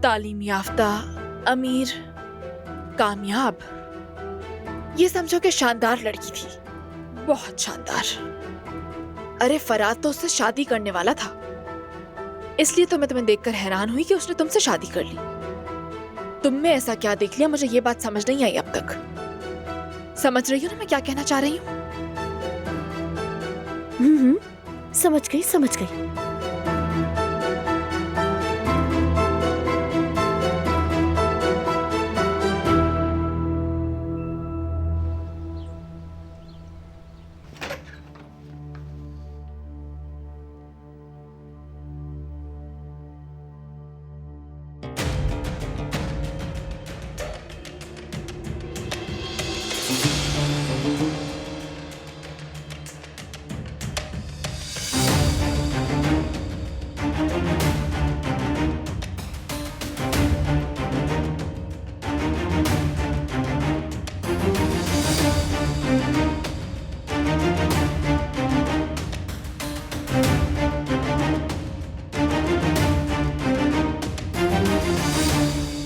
तालीम याफ्ता, अमीर, कामयाब, ये समझो कि शानदार लड़की थी, बहुत शानदार। अरे फराद तो उससे शादी करने वाला था, इसलिए तो मैं तुम्हें देखकर हैरान हुई कि उसने तुमसे शादी कर ली। तुम में ऐसा क्या देख लिया, मुझे ये बात समझ नहीं आई अब तक। समझ रही हो ना मैं क्या कहना चाह रही हूँ? समझ गई समझ गई।